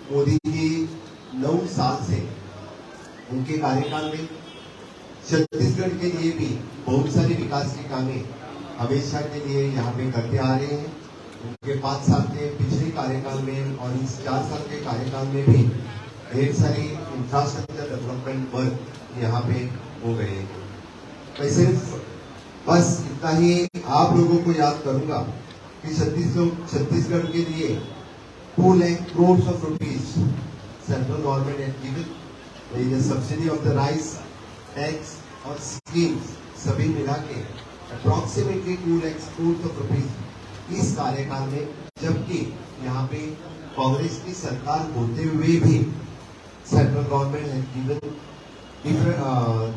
मोदी जी 9 साल से उनके कार्यकाल में छत्तीसगढ़ के लिए भी बहुत सारे विकास के कामें हमेशा के लिए यहाँ पे करते आ रहे हैं। उनके 5 साल के पिछले कार्यकाल में और इस 4 साल के कार्यकाल में भी ढेर सारी इंफ्रास्ट्रक्चर डेवलपमेंट वर्क यहाँ पे हो गए हैं। मैं सिर्फ बस इतना ही आप लोगों को याद करूंगा कि छत्तीसगढ़ के लिए 2 lakh crore of rupees central government has given subsidy of the rice tax और स्कीम्स सभी मिला के approximately 2 lakh crore of rupees इस कार्यकाल में, जबकि यहाँ पे कांग्रेस की सरकार होते हुए भी central government has given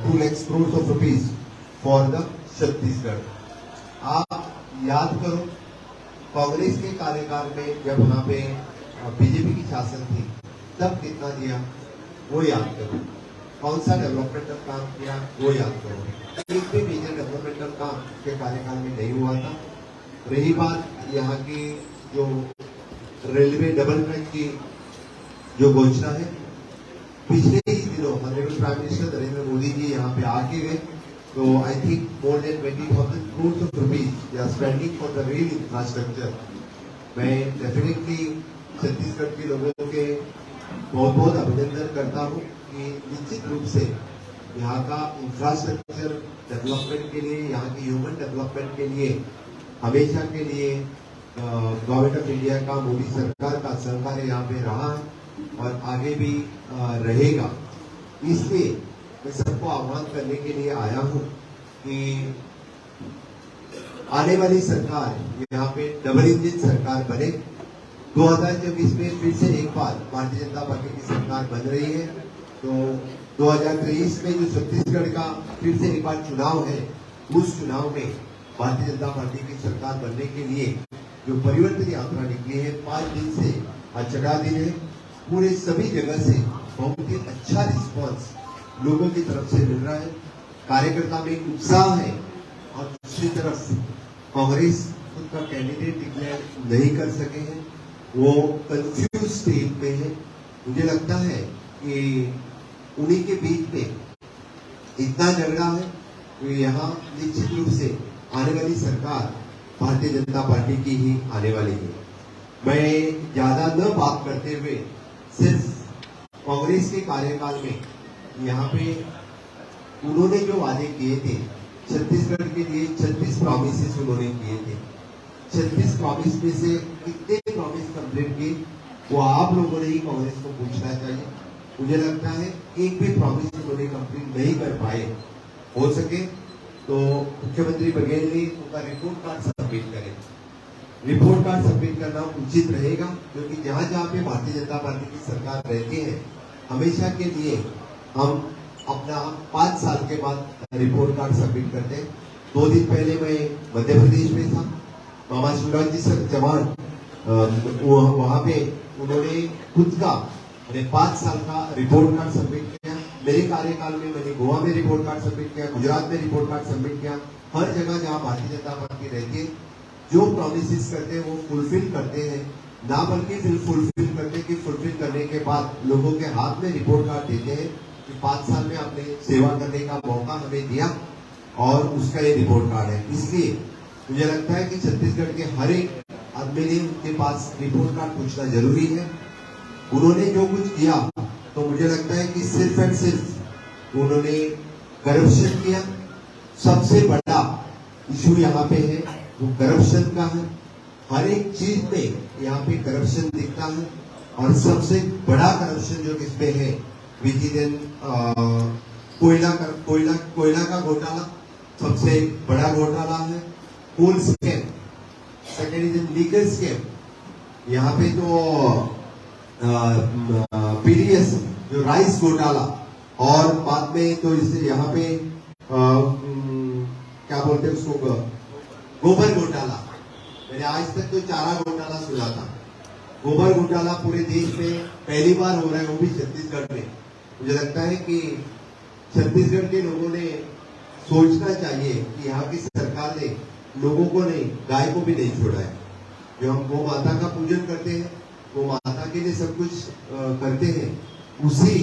2 lakh crore of rupees for the Chhattisgarh. आप याद करो कांग्रेस के कार्यकाल में जब यहाँ पे बीजेपी की शासन थी तब कितना दिया वो याद करो, कौन सा डेवलपमेंटल काम किया वो याद करो। एक भी मेजर डेवलपमेंटल काम के कार्यकाल में नहीं हुआ था। रही बात यहाँ की जो रेलवे डबल ट्रैक की जो घोषणा है, पिछले ही दिनों honourable prime minister Narendra Modi ji यहाँ पे आके गए, तो I think more than 20,000 crore of rupees they are spending for the rail infrastructure. मैं डेफिनेटली छत्तीसगढ़ के लोगों के बहुत बहुत अभिनंदन करता हूँ कि निश्चित रूप से यहाँ का इंफ्रास्ट्रक्चर डेवलपमेंट के लिए, यहाँ की ह्यूमन डेवलपमेंट के लिए हमेशा के लिए गवर्नमेंट ऑफ इंडिया का, मोदी सरकार का सहकार यहाँ पे रहा है और आगे भी रहेगा। इसलिए मैं सबको आह्वान करने के लिए आया हूँ कि आने वाली सरकार यहाँ पे डबल इंजन सरकार बने। 2024 में फिर से एक बार भारतीय जनता पार्टी की सरकार बन रही है, तो 2023 में जो छत्तीसगढ़ का फिर से एक बार चुनाव है, उस चुनाव में भारतीय जनता पार्टी की सरकार बनने के लिए जो परिवर्तन यात्रा निकली है, 5 दिन से आज छठा दिन है, पूरे सभी जगह से बहुत ही अच्छा रिस्पॉन्स लोगों की तरफ से मिल रहा है। कार्यकर्ता में उत्साह है और दूसरी तरफ कांग्रेस खुद का कैंडिडेट डिक्लेयर नहीं कर सके हैं, वो कंफ्यूज स्टेट में है। मुझे लगता है कि उन्हीं के बीच में इतना झगड़ा है कि यहाँ निश्चित रूप से आने वाली सरकार भारतीय जनता पार्टी की ही आने वाली है। मैं ज्यादा न बात करते हुए सिर्फ कांग्रेस के कार्यकाल में यहाँ पे उन्होंने जो वादे किए थे छत्तीसगढ़ के लिए, 36 प्रॉमिसेस उन्होंने किए थे। 36 प्रॉमिस में से कितने प्रॉमिस कंप्लीट किए वो आप लोगों ने ही कांग्रेस को पूछना चाहिए। मुझे लगता है एक भी प्रॉमिस उन्होंने कंप्लीट नहीं कर पाए। हो सके तो मुख्यमंत्री बघेल ने उनका रिपोर्ट कार्ड सबमिट करें। रिपोर्ट कार्ड सबमिट करना उचित रहेगा, क्योंकि जहां जहां पे भारतीय जनता पार्टी की सरकार रहती है, हमेशा के लिए हम अपना 5 साल के बाद रिपोर्ट कार्ड सबमिट करते हैं। 2 दिन पहले मैं मध्य प्रदेश में था, मामा शिवराज जी सर चौहान वहां पे उन्होंने खुद का 5 साल का रिपोर्ट कार्ड सबमिट किया। मेरे कार्यकाल में मैंने गोवा में रिपोर्ट कार्ड सबमिट किया, गुजरात में रिपोर्ट कार्ड सबमिट किया। हर जगह जहाँ भारतीय जनता पार्टी रहती है, जो प्रॉमिसेस करते हैं वो फुलफिल करते हैं, ना बल्कि फुलफिल करते कि फुलफिल करने के बाद लोगों के हाथ में रिपोर्ट कार्ड देते हैं कि 5 साल में आपने सेवा करने का मौका हमें दिया और उसका ये रिपोर्ट कार्ड है। इसलिए मुझे लगता है कि छत्तीसगढ़ के हर एक आदमी ने उनके पास रिपोर्ट कार्ड पूछना जरूरी है। उन्होंने जो कुछ किया तो मुझे लगता है कि सिर्फ एंड सिर्फ उन्होंने करप्शन किया। सबसे बड़ा इशू यहाँ पे है वो करप्शन का है। हर एक चीज में यहाँ पे करप्शन दिखता है और सबसे बड़ा करप्शन जो इसमें है विजिलेंस कोयला का घोटाला सबसे बड़ा घोटाला है। Coal scam, second is legal scam. यहाँ पे तो पीडीएस जो राइस घोटाला, और बाद में तो इससे यहाँ पे क्या बोलते हैं उसको, गोबर घोटाला। मैंने आज तक तो चारा घोटाला सुना था, गोबर घोटाला पूरे देश में पहली बार हो रहा है, वो भी छत्तीसगढ़ में। मुझे लगता है कि छत्तीसगढ़ के लोगों ने सोचना चाहिए कि यहाँ की सरकार ने लोगों को नहीं, गाय को भी नहीं छोड़ा है। जो हम गौ माता का पूजन करते हैं वो माता के लिए सब कुछ करते हैं, उसी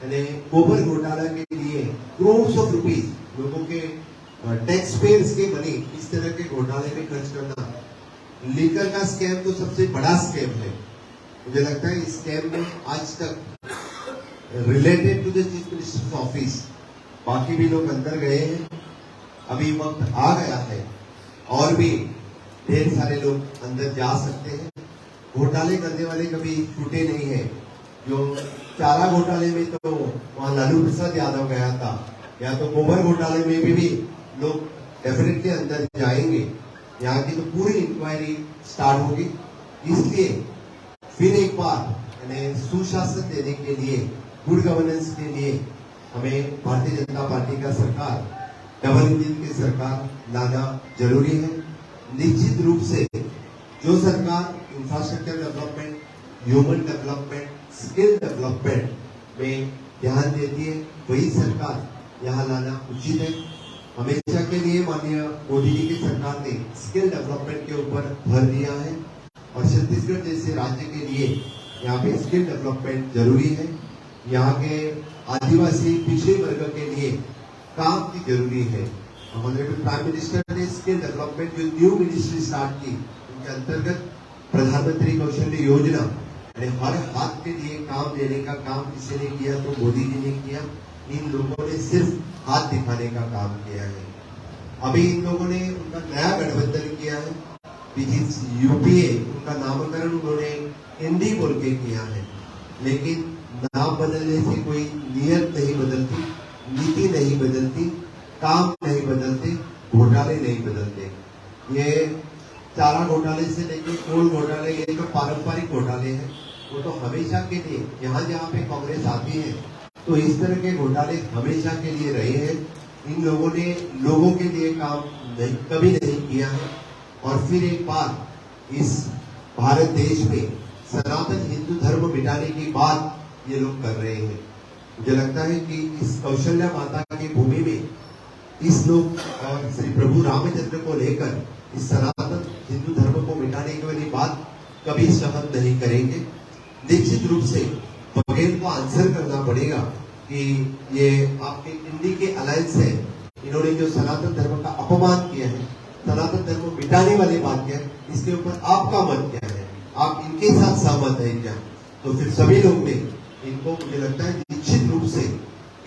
यानी गोबर घोटाला के लिए करोड़ ऑफ रुपीज लोगों के टैक्स पेयर्स के मनी इस तरह के घोटाले में खर्च करना। लीकर का स्कैम तो सबसे बड़ा स्कैम है। मुझे लगता है इस स्कैम में आज तक related to the chief minister office बाकी भी लोग अंदर गए हैं, अभी वक्त आ गया है और भी ढेर सारे लोग अंदर जा सकते हैं। घोटाले करने वाले कभी छूटे नहीं है। जो चारा घोटाले में तो वहां लालू प्रसाद यादव गया था, या तो गोबर घोटाले में भी लोग डेफिनेटली अंदर जाएंगे। यहाँ की तो पूरी इंक्वायरी स्टार्ट होगी। इसलिए फिर एक बार सुशासन देने के लिए, गुड गवर्नेंस के लिए हमें भारतीय जनता पार्टी का सरकार, डबल इंजन की सरकार लाना जरूरी है। निश्चित रूप से जो सरकार infrastructure development, human development, skill development में ध्यान देती है, वही सरकार यहाँ लाना उचित है। हमेशा के लिए माननीय मोदी जी की सरकार ने स्किल डेवलपमेंट के ऊपर भर दिया है और छत्तीसगढ़ जैसे राज्य के लिए यहाँ पे स्किल डेवलपमेंट जरूरी है। यहाँ के आदिवासी पिछड़े वर्ग के लिए काम की जरूरी है। ऑनरेबल प्राइम मिनिस्टर ने स्किल डेवलपमेंट जो न्यू मिनिस्ट्री स्टार्ट की, उनके अंतर्गत प्रधानमंत्री कौशल्य योजना हर हाथ के लिए काम देने का काम किसी ने किया तो मोदी जी ने किया। इन लोगों ने सिर्फ हाथ दिखाने का काम किया है। अभी इन लोगों ने उनका नया गठबंधन किया है, यूपीए, उनका नामकरण उन्होंने हिंदी बोल के किया है, लेकिन नाम बदलने से कोई नियत नहीं बदलती, नीति नहीं बदलती, काम नहीं बदलते, घोटाले नहीं बदलते। ये चारा घोटाले से लेकर कोल घोटाले, ये जो पारंपरिक घोटाले हैं, वो तो हमेशा के लिए यहाँ जहाँ पे कांग्रेस आती है तो इस तरह के घोटाले हमेशा के लिए रहे हैं। इन लोगों ने लोगों के लिए काम कभी नहीं किया है। और फिर एक बार इस भारत देश में सनातन हिंदू धर्म मिटाने की बात ये लोग कर रहे हैं। मुझे लगता है कि इस कौशल्या माता की भूमि में इस लोग और श्री प्रभु रामचंद्र को लेकर इस सनातन हिंदू धर्म को मिटाने की वाली बात कभी सहन नहीं करेंगे। निश्चित रूप से बघेल को आंसर करना पड़ेगा कि ये आपके इंडी के अलायंस है, इन्होंने जो सनातन धर्म का अपमान किया है, सनातन धर्म मिटाने वाली बात किया है, इसके ऊपर आपका मत क्या है? आप इनके साथ सहमत है क्या? तो फिर सभी लोग ने इनको, मुझे लगता है निश्चित रूप से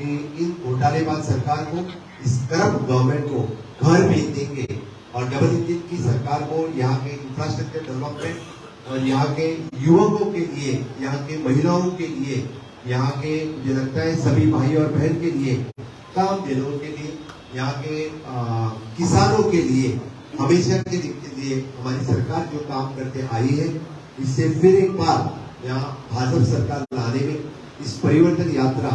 इन घोटालेबाज सरकार को, इस करप्ट गवर्नमेंट को घर भेज देंगे और डबल इंजन की सरकार को यहाँ के इंफ्रास्ट्रक्चर डेवलपमेंट और यहाँ के युवकों के लिए, यहाँ के महिलाओं के लिए, यहाँ के मुझे लगता है सभी भाई और बहन के लिए, काम देने के लिए, यहाँ के किसानों के लिए, हमेशा के लिए हमारी सरकार जो काम करते आई है, इससे फिर एक बार यहाँ भाजपा सरकार लाने में इस परिवर्तन यात्रा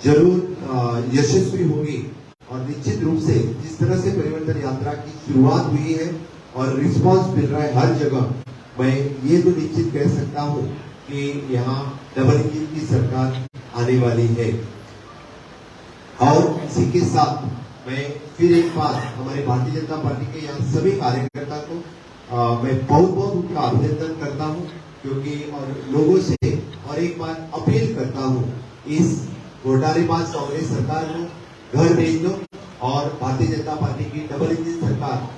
जरूर यशस्वी होगी। और निश्चित रूप से जिस तरह से परिवर्तन यात्रा की शुरुआत हुई है और रिस्पांस मिल रहा है हर जगह, मैं ये तो निश्चित कह सकता हूँ कि यहाँ डबल इंजन की सरकार आने वाली है। और इसी के साथ मैं फिर एक बार हमारे भारतीय जनता पार्टी के यहाँ सभी कार्यकर्ता को मैं बहुत बहुत उनका अभिनंदन करता हूँ, क्योंकि और लोगों से और एक बार अपील करता हूँ, इस घोटालेबाज कांग्रेस सरकार को घर भेज दो और भारतीय जनता पार्टी की डबल इंजन सरकार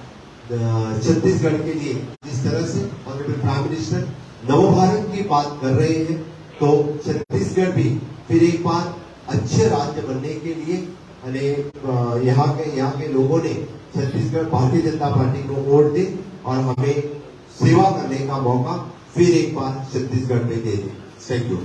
छत्तीसगढ़ के लिए जिस तरह से ऑनरेबल प्राइम मिनिस्टर नवभारत की बात कर रहे हैं, तो छत्तीसगढ़ भी फिर एक बार अच्छे राज्य बनने के लिए यहाँ के लोगों ने छत्तीसगढ़ भारतीय जनता पार्टी को वोट दे और हमें सेवा करने का मौका फिर एक बार छत्तीसगढ़ में दे दे। Thank you.